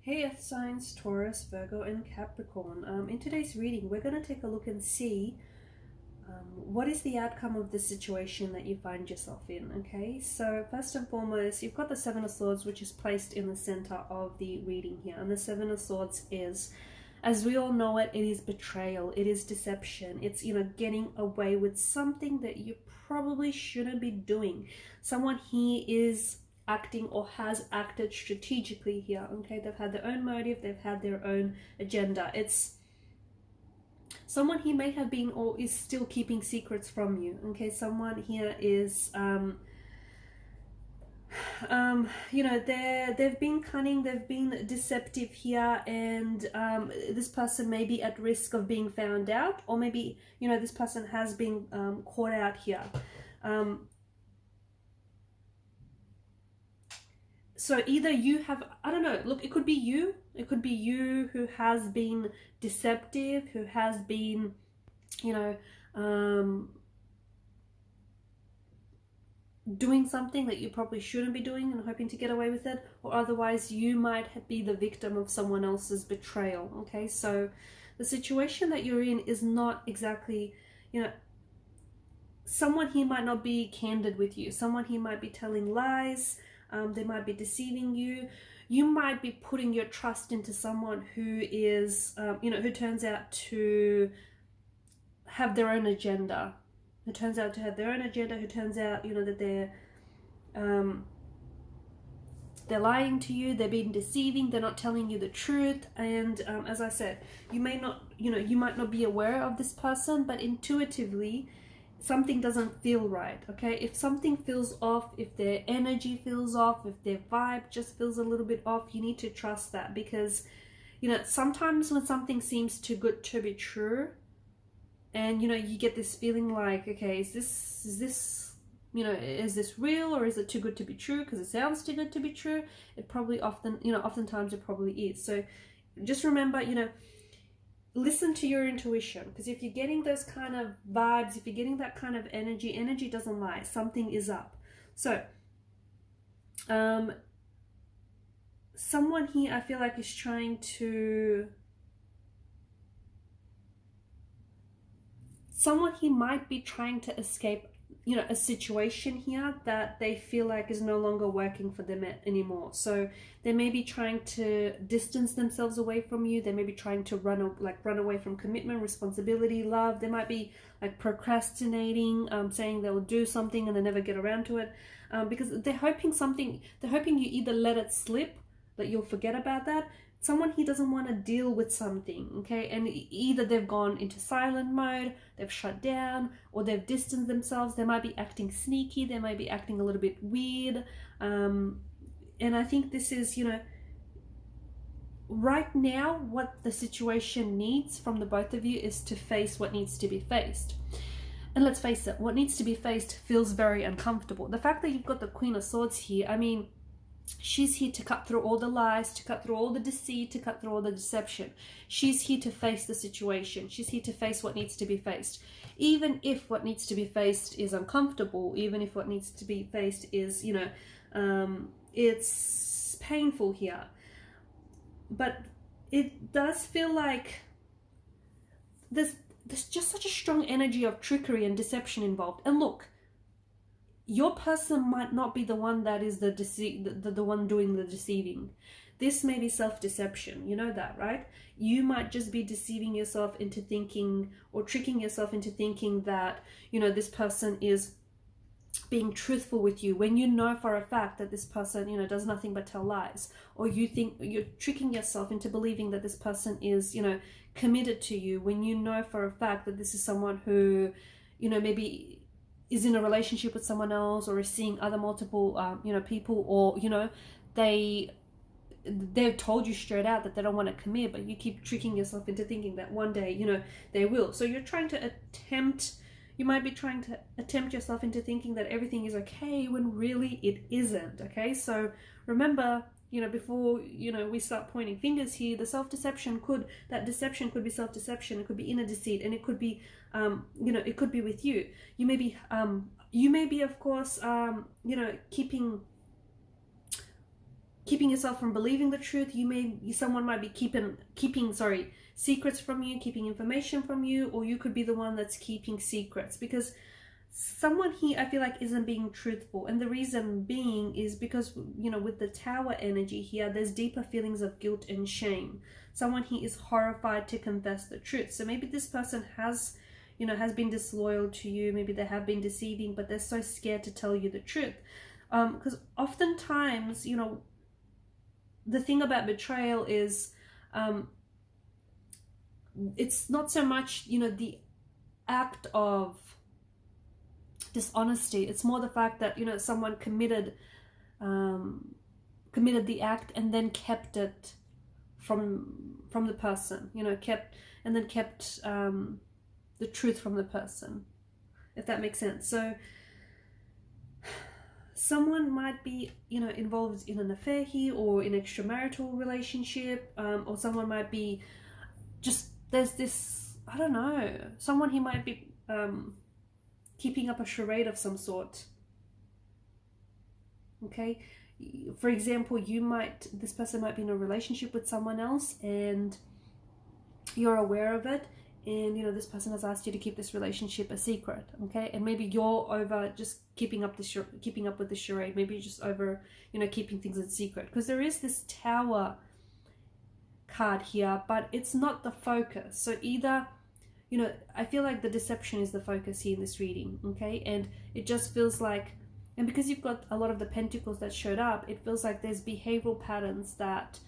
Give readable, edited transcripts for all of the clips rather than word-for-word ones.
Hey Earth signs, Taurus, Virgo, and Capricorn. In today's reading, we're going to take a look and see what is the outcome of the situation that you find yourself in. Okay, so first and foremost, you've got the Seven of Swords, which is placed in the center of the reading here. And the Seven of Swords is, as we all know it, it is betrayal, it is deception. It's, getting away with something that you probably shouldn't be doing. Someone here is acting or has acted strategically here. Okay, they've had their own motive, they've had their own agenda. It's someone he may have been or is still keeping secrets from you. Okay, someone here is they've been cunning, they've been deceptive here, and this person may be at risk of being found out, or maybe this person has been caught out here. So either you have, I don't know, look, it could be you who has been deceptive, who has been, doing something that you probably shouldn't be doing and hoping to get away with it, or otherwise you might be the victim of someone else's betrayal. Okay, so the situation that you're in is not exactly, someone here might not be candid with you, someone here might be telling lies. They might be deceiving you. You might be putting your trust into someone who is, who turns out to have their own agenda. Who turns out to have their own agenda. Who turns out, that they're lying to you. They're being deceiving. They're not telling you the truth. And as I said, you may not, you might not be aware of this person, but intuitively, something doesn't feel right. Okay, if something feels off, if their energy feels off, if their vibe just feels a little bit off, you need to trust that, because sometimes when something seems too good to be true, and you get this feeling like, okay, is this real, or is it too good to be true because it sounds too good to be true? It probably oftentimes it probably is. So just remember, listen to your intuition, because if you're getting those kind of vibes, if you're getting that kind of energy doesn't lie. Something is up. So someone here, I feel like, is trying to, someone here might be trying to escape a situation here that they feel like is no longer working for them anymore. So they may be trying to distance themselves away from you. They may be trying to run away from commitment, responsibility, love. They might be like procrastinating, saying they will do something and they never get around to it, because they're hoping you either let it slip, that you'll forget about that. Someone here doesn't want to deal with something, okay? And either they've gone into silent mode, they've shut down, or they've distanced themselves. They might be acting sneaky, they might be acting a little bit weird. And I think this is, right now, what the situation needs from the both of you is to face what needs to be faced. And let's face it, what needs to be faced feels very uncomfortable. The fact that you've got the Queen of Swords here, I mean, she's here to cut through all the lies, to cut through all the deceit, to cut through all the deception. She's here to face the situation. She's here to face what needs to be faced. Even if what needs to be faced is uncomfortable, even if what needs to be faced is, it's painful here. But it does feel like there's just such a strong energy of trickery and deception involved. And look, your person might not be the one that is the one doing the deceiving. This may be self-deception, you know that, right? You might just be deceiving yourself into thinking, or tricking yourself into thinking that, this person is being truthful with you, when you know for a fact that this person, does nothing but tell lies. Or you think you're tricking yourself into believing that this person is, committed to you, when you know for a fact that this is someone who, maybe is in a relationship with someone else, or is seeing other multiple people, or they've told you straight out that they don't want to commit, but you keep tricking yourself into thinking that one day they will. So you might be trying to attempt yourself into thinking that everything is okay, when really it isn't. Okay, so remember, before we start pointing fingers here, the self-deception deception could be self-deception. It could be inner deceit, and it could be it could be with you. You may be of course keeping keeping yourself from believing the truth. Someone might be keeping secrets from you, keeping information from you, or you could be the one that's keeping secrets, because someone here, I feel like, isn't being truthful. And the reason being is because, with the Tower energy here, there's deeper feelings of guilt and shame. Someone here is horrified to confess the truth. So maybe this person has been disloyal to you. Maybe they have been deceiving, but they're so scared to tell you the truth. Because oftentimes, the thing about betrayal is, it's not so much, the act of dishonesty. It's more the fact that, someone committed the act and then kept it from the person, kept the truth from the person, if that makes sense. So someone might be, involved in an affair here, or in extramarital relationship, or someone might be there's this, I don't know, someone he might be keeping up a charade of some sort. Okay, for example, this person might be in a relationship with someone else, and you're aware of it, and this person has asked you to keep this relationship a secret. Okay, and maybe you're over just keeping up with the charade. Maybe you're just over keeping things a secret, because there is this Tower card here, but it's not the focus. So either, I feel like the deception is the focus here in this reading. Okay, and it just feels like, and because you've got a lot of the Pentacles that showed up, it feels like there's behavioral patterns, that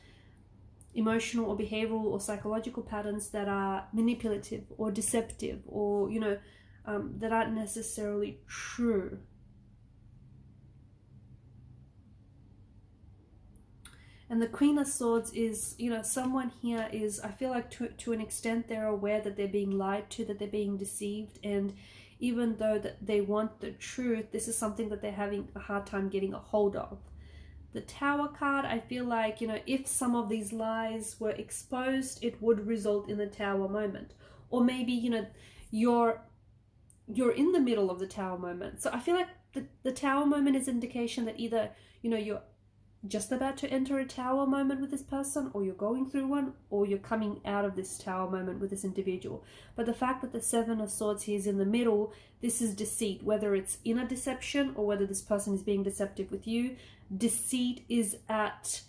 emotional or behavioral or psychological patterns that are manipulative or deceptive, or that aren't necessarily true. And the Queen of Swords is, someone here is, I feel like to an extent, they're aware that they're being lied to, that they're being deceived, and even though that they want the truth, this is something that they're having a hard time getting a hold of. The Tower card, I feel like, if some of these lies were exposed, it would result in the Tower moment. Or maybe, you're in the middle of the Tower moment. So I feel like the Tower moment is indication that either, you're just about to enter a Tower moment with this person, or you're going through one, or you're coming out of this Tower moment with this individual. But the fact that the Seven of Swords here is in the middle, this is deceit, whether it's inner deception or whether this person is being deceptive with you. Deceit is at,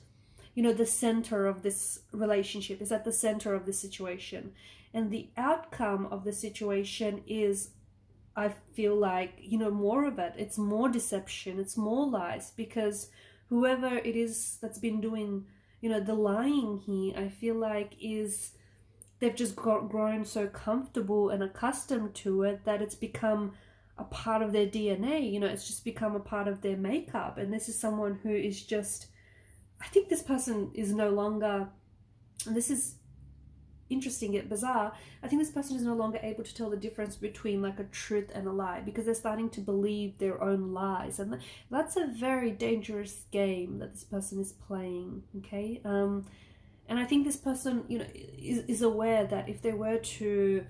the center of this relationship, is at the center of the situation. And the outcome of the situation is, I feel like, more of it. It's more deception, it's more lies, because whoever it is that's been doing, the lying here, I feel like they've just grown so comfortable and accustomed to it that it's become a part of their DNA. It's just become a part of their makeup. And this is someone who is just, I think this person is no longer, and this is interesting yet bizarre, I think this person is no longer able to tell the difference between like a truth and a lie, because they're starting to believe their own lies, and that's a very dangerous game that this person is playing. Okay, and I think this person, is aware that if they were to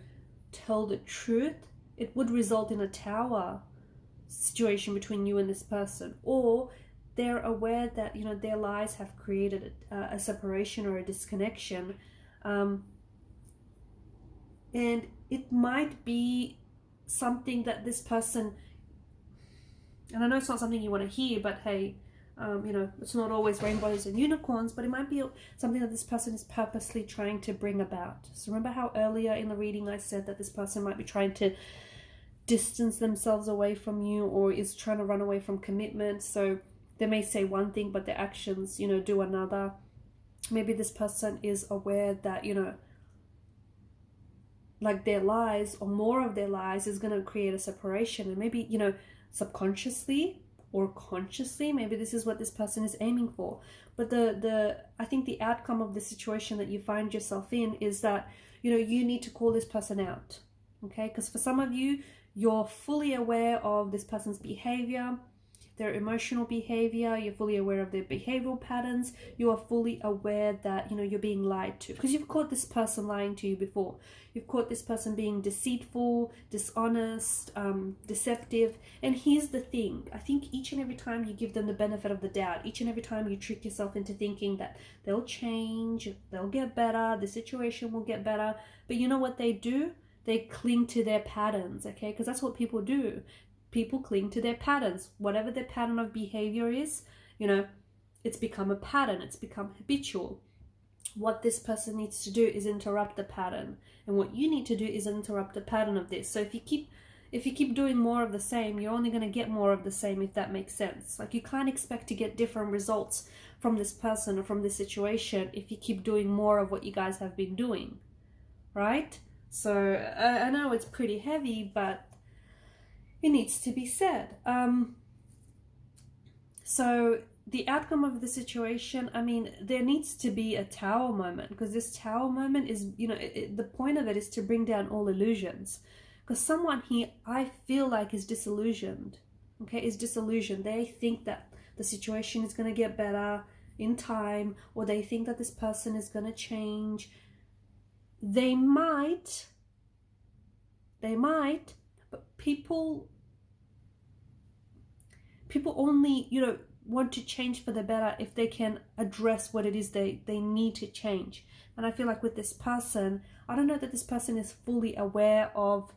tell the truth, it would result in a Tower situation between you and this person, or they're aware that their lies have created a separation or a disconnection. And it might be something that this person, and I know it's not something you want to hear, but hey, it's not always rainbows and unicorns, but it might be something that this person is purposely trying to bring about. So remember how earlier in the reading I said that this person might be trying to distance themselves away from you, or is trying to run away from commitment. So they may say one thing, but their actions, do another. Maybe this person is aware that, like their lies, or more of their lies, is going to create a separation. And maybe, subconsciously or consciously, maybe this is what this person is aiming for. But I think the outcome of the situation that you find yourself in is that, you need to call this person out. Okay, because for some of you, you're fully aware of this person's behavior. their emotional behavior, you're fully aware of their behavioral patterns, you are fully aware that, you know, you're being lied to, because you've caught this person lying to you before. You've caught this person being deceitful, dishonest, deceptive. And here's the thing, I think each and every time you give them the benefit of the doubt, each and every time you trick yourself into thinking that they'll change, they'll get better, the situation will get better, but you know what they do? They cling to their patterns, okay? Because that's what people do. People cling to their patterns. Whatever their pattern of behavior is, you know, it's become a pattern. It's become habitual. What this person needs to do is interrupt the pattern. And what you need to do is interrupt the pattern of this. So if you keep doing more of the same, you're only going to get more of the same, if that makes sense. Like, you can't expect to get different results from this person or from this situation if you keep doing more of what you guys have been doing, right? So I know it's pretty heavy, but it needs to be said. So the outcome of the situation, I mean, there needs to be a tower moment, because this tower moment is, you know, the point of it is to bring down all illusions. Because someone here, I feel like, is disillusioned, okay, is disillusioned. They think that the situation is going to get better in time, or they think that this person is going to change. They might, but people only, you know, want to change for the better if they can address what it is they need to change. And I feel like with this person, I don't know that this person is fully aware of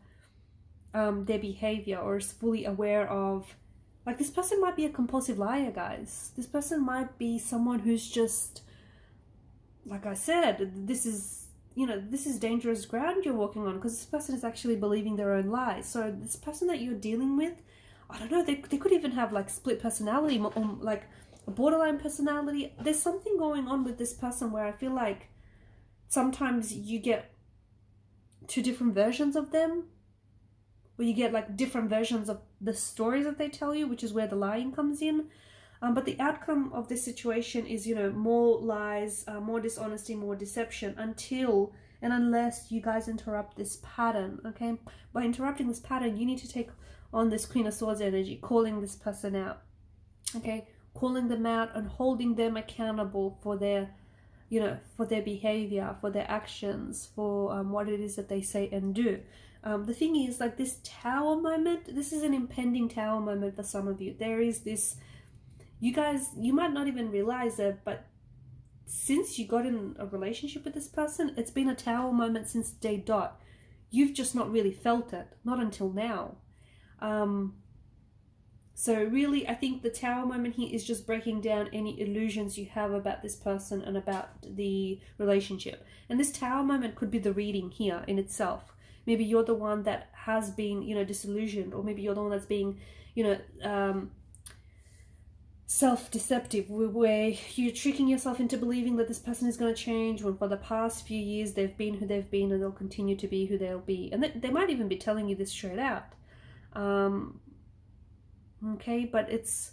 their behavior, or is fully aware of, like, this person might be a compulsive liar, guys. This person might be someone who's just, like I said, this is, you know, this is dangerous ground you're walking on, because this person is actually believing their own lies. So this person that you're dealing with, I don't know, they could even have like split personality, or like a borderline personality. There's something going on with this person where I feel like sometimes you get two different versions of them, or you get like different versions of the stories that they tell you, which is where the lying comes in. But the outcome of this situation is, you know, more lies, more dishonesty, more deception, until and unless you guys interrupt this pattern, okay? By interrupting this pattern, you need to take on this Queen of Swords energy, calling this person out, okay? Calling them out and holding them accountable for their, you know, for their behavior, for their actions, for what it is that they say and do. The thing is, like, this tower moment, this is an impending tower moment for some of you. There is this, you guys, you might not even realize it, but since you got in a relationship with this person, it's been a tower moment since day dot. You've just not really felt it, not until now. So really, I think the tower moment here is just breaking down any illusions you have about this person and about the relationship. And this tower moment could be the reading here in itself. Maybe you're the one that has been, you know, disillusioned, or maybe you're the one that's being, you know, self-deceptive, where you're tricking yourself into believing that this person is going to change, when for the past few years they've been who they've been, and they'll continue to be who they'll be. And they might even be telling you this straight out. Okay, but it's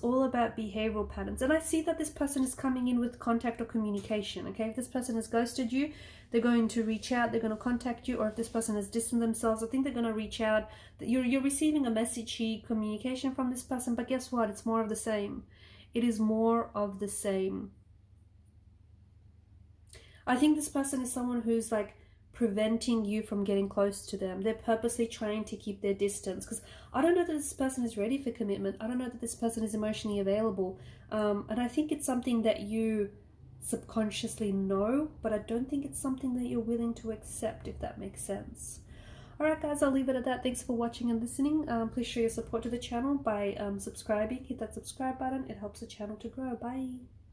all about behavioral patterns. And I see that this person is coming in with contact or communication, okay? If this person has ghosted you, they're going to reach out, they're going to contact you. Or if this person has distanced themselves, I think they're going to reach out. You're receiving a message here, communication from this person, but guess what? It's more of the same. It is more of the same. I think this person is someone who's like preventing you from getting close to them. They're purposely trying to keep their distance, because I don't know that this person is ready for commitment. I don't know that this person is emotionally available. And I think it's something that you subconsciously know, but I don't think it's something that you're willing to accept, if that makes sense. Alright guys, I'll leave it at that. Thanks for watching and listening. Please show your support to the channel by subscribing. Hit that subscribe button. It helps the channel to grow. Bye.